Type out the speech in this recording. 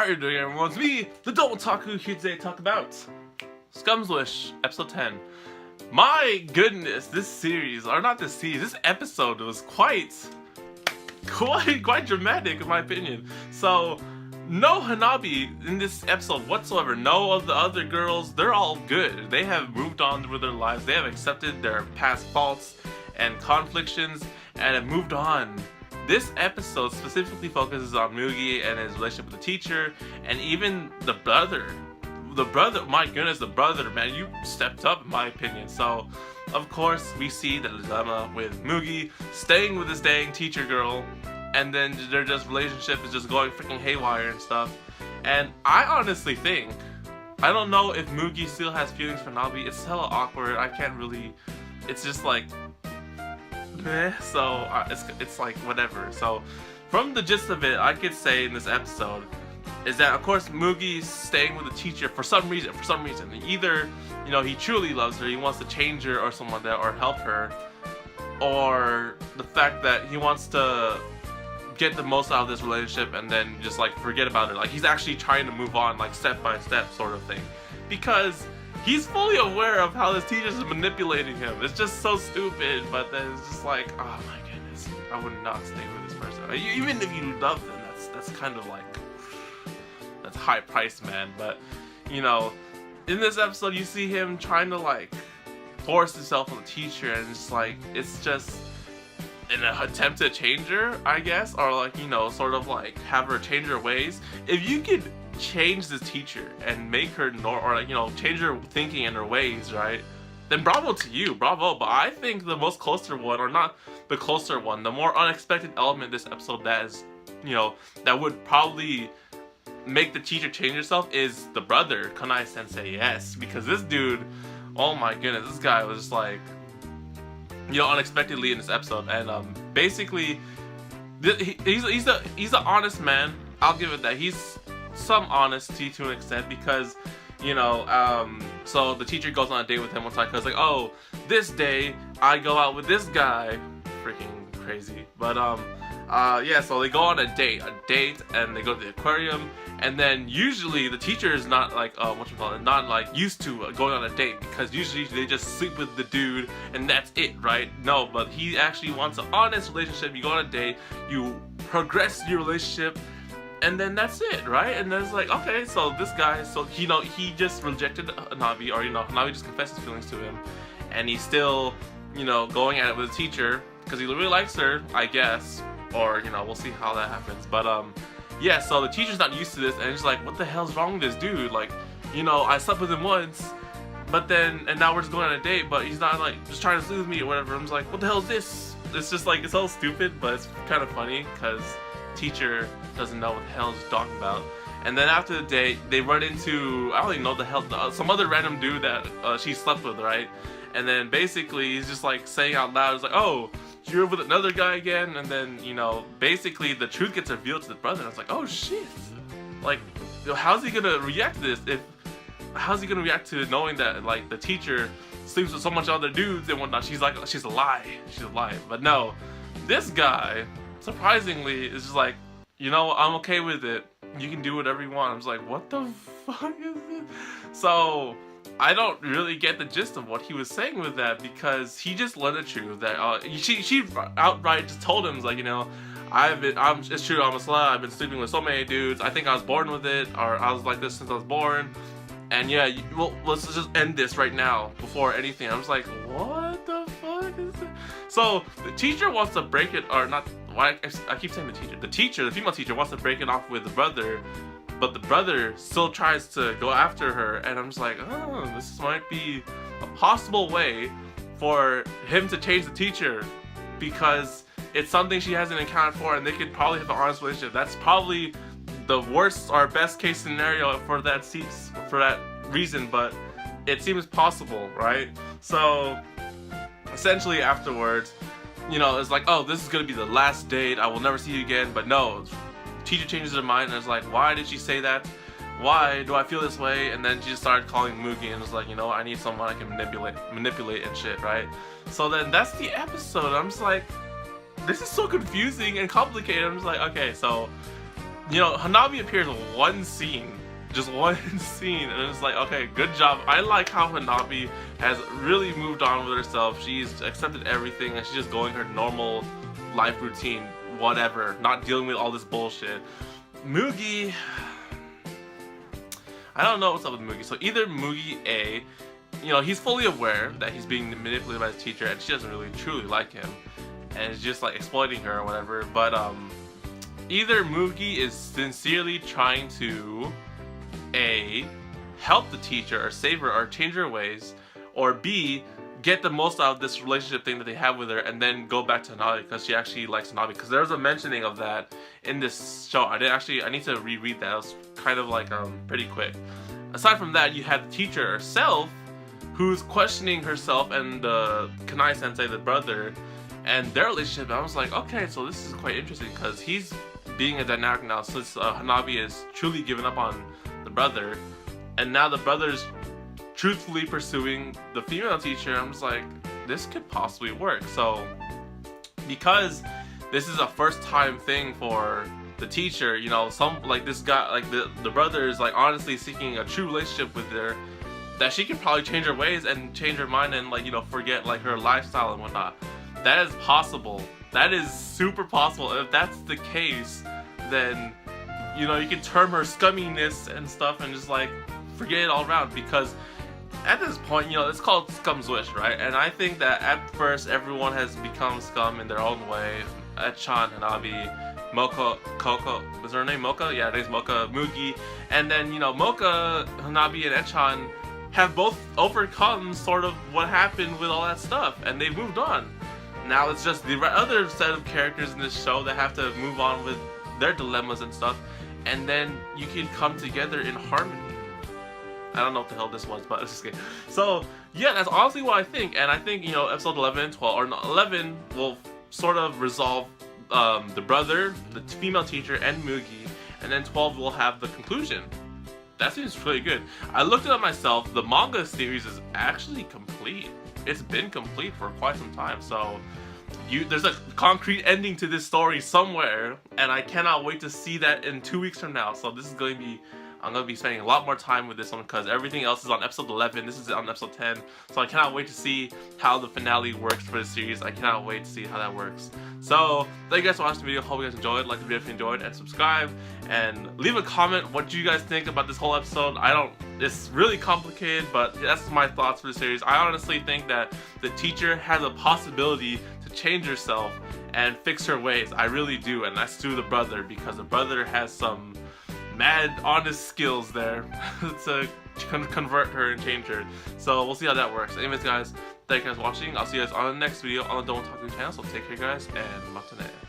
How you doing, everyone? It's me, TheDomotaku, here today to talk about Scum's Wish, episode 10. My goodness, this series, or not this series, this episode was quite dramatic in my opinion. So, no Hanabi in this episode whatsoever. No of the other girls, they're all good. They have moved on with their lives. They have accepted their past faults and conflictions and have moved on. This episode specifically focuses on Mugi and his relationship with the teacher, and even the brother. The brother, my goodness, the brother, man, you stepped up in my opinion. So, of course, we see the dilemma with Mugi staying with this dang teacher girl, and then their relationship is just going freaking haywire and stuff. And I honestly think, I don't know if Mugi still has feelings for Nabi. It's hella awkward. I can't really, it's just like, so it's like whatever. So from the gist of it, I could say in this episode is that of course Mugi's staying with the teacher for some reason. Either, you know, he truly loves her, he wants to change her or something like that, or help her, or the fact that he wants to get the most out of this relationship and then just like forget about it. Like he's actually trying to move on, like step by step sort of thing, because he's fully aware of how this teacher is manipulating him. It's just so stupid, but then it's just like, oh my goodness, I would not stay with this person. Even if you love them, that's kind of like, that's high price, man. But, you know, in this episode, you see him trying to like force himself on the teacher, and it's just in an attempt to change her, I guess, or like, you know, sort of like have her change her ways. If you could change this teacher and make her or like, you know, change her thinking and her ways, right, then bravo to you, bravo. But I think the most closer one, or not the closer one, the more unexpected element in this episode that is, you know, that would probably make the teacher change herself is the brother, Kanai Sensei. Yes, because this dude, oh my goodness, this guy was just like, you know, unexpectedly in this episode. And basically he's an honest man. I'll give it that. He's some honesty to an extent, because, you know, so the teacher goes on a date with him one time, because like, oh, this day I go out with this guy, freaking crazy. But yeah, so they go on a date, and they go to the aquarium, and then usually the teacher is not like not like used to going on a date, because usually they just sleep with the dude and that's it, right? No, but he actually wants an honest relationship. You go on a date, you progress your relationship, and then that's it, right? And then it's like, okay, so this guy, so, you know, he just rejected Hanabi, or, you know, Hanabi just confessed his feelings to him, and he's still, you know, going at it with the teacher because he really likes her, I guess, or, you know, we'll see how that happens. But yeah, so the teacher's not used to this, and he's like, what the hell's wrong with this dude? Like, you know, I slept with him once, but then, and now we're just going on a date, but he's not like just trying to sleep with me or whatever. I'm just like, what the hell is this? It's just like, it's all stupid, but it's kind of funny because teacher doesn't know what the hell he's talking about. And then after the date, they run into, I don't even know the hell, some other random dude that she slept with, right? And then basically he's just like saying out loud, it's like, oh, you're with another guy again. And then, you know, basically the truth gets revealed to the brother. And I was like, oh shit, like, how's he gonna react to this? How's he gonna react to knowing that like the teacher sleeps with so much other dudes and whatnot? She's like, she's a lie. But no, this guy, surprisingly, is just like, you know, I'm okay with it. You can do whatever you want. I was like, what the fuck is this? So I don't really get the gist of what he was saying with that, because he just learned the truth that she outright just told him, like, you know, it's true, I'm a slut. I've been sleeping with so many dudes. I think I was born with it, or I was like this since I was born. And yeah, well, let's just end this right now before anything. I was like, what the fuck is this? So the teacher wants to break it, or not. Why I keep saying the teacher. The female teacher wants to break it off with the brother, but the brother still tries to go after her. And I'm just like, oh, this might be a possible way for him to change the teacher, because it's something she hasn't encountered for, and they could probably have an honest relationship. That's probably the worst or best case scenario for that reason, but it seems possible, right? So essentially afterwards, you know, it's like, oh, this is gonna be the last date, I will never see you again. But no, teacher changes her mind, and it's like, why did she say that? Why do I feel this way? And then she just started calling Mugi, and was like, you know, I need someone I can manipulate and shit, right? So then that's the episode. I'm just like, this is so confusing and complicated. I'm just like, okay, so you know, Hanabi appears in one scene, just one scene, and it's like, okay, good job. I like how Hanabi has really moved on with herself. She's accepted everything, and she's just going her normal life routine, whatever, not dealing with all this bullshit. Mugi, I don't know what's up with Mugi. So either Mugi A, you know, he's fully aware that he's being manipulated by his teacher, and she doesn't really truly like him, and is just like exploiting her or whatever. But either Mugi is sincerely trying to A, help the teacher or save her or change her ways, or B, get the most out of this relationship thing that they have with her and then go back to Hanabi because she actually likes Hanabi. Because there was a mentioning of that in this show. I need to reread that. It was kind of like pretty quick. Aside from that, you had the teacher herself who's questioning herself and Kanai Sensei, the brother, and their relationship. I was like, okay, so this is quite interesting because he's being a dynamic now since Hanabi is truly given up on the brother, and now the brother's truthfully pursuing the female teacher. I'm just like, this could possibly work. So because this is a first time thing for the teacher, you know, some like this guy, like the brother is like honestly seeking a true relationship with her, that she can probably change her ways and change her mind and like, you know, forget like her lifestyle and whatnot. That is possible. That is super possible. And if that's the case, then, you know, you can term her scumminess and stuff and just like forget it all around, because at this point, you know, it's called Scum's Wish, right? And I think that at first everyone has become scum in their own way. Echan, Hanabi, Mocha, Coco, was her name Mocha? Yeah, her name's Mocha, Mugi. And then, you know, Mocha, Hanabi, and Echan have both overcome sort of what happened with all that stuff, and they've moved on. Now it's just the other set of characters in this show that have to move on with their dilemmas and stuff, and then you can come together in harmony. I don't know what the hell this was, but it's just kidding. So yeah, that's honestly what I think, and I think, you know, episode 11 and 12, or 11 will sort of resolve the brother, the female teacher, and Mugi, and then 12 will have the conclusion. That seems really good. I looked it up myself. The manga series is actually complete. It's been complete for quite some time, so there's a concrete ending to this story somewhere, and I cannot wait to see that in 2 weeks from now. So this is going to be, I'm going to be spending a lot more time with this one because everything else is on episode 11. This is on episode 10. So I cannot wait to see how the finale works for the series. I cannot wait to see how that works. So thank you guys for watching the video. Hope you guys enjoyed. Like the video if you enjoyed, and subscribe. And leave a comment what you guys think about this whole episode. It's really complicated, but that's my thoughts for the series. I honestly think that the teacher has a possibility to change herself and fix her ways. I really do. And that's through the brother, because the brother has some mad honest skills there to convert her and change her. So we'll see how that works. Anyways guys, thank you guys for watching. I'll see you guys on the next video on the TheDomotaku channel. So take care guys, and matane.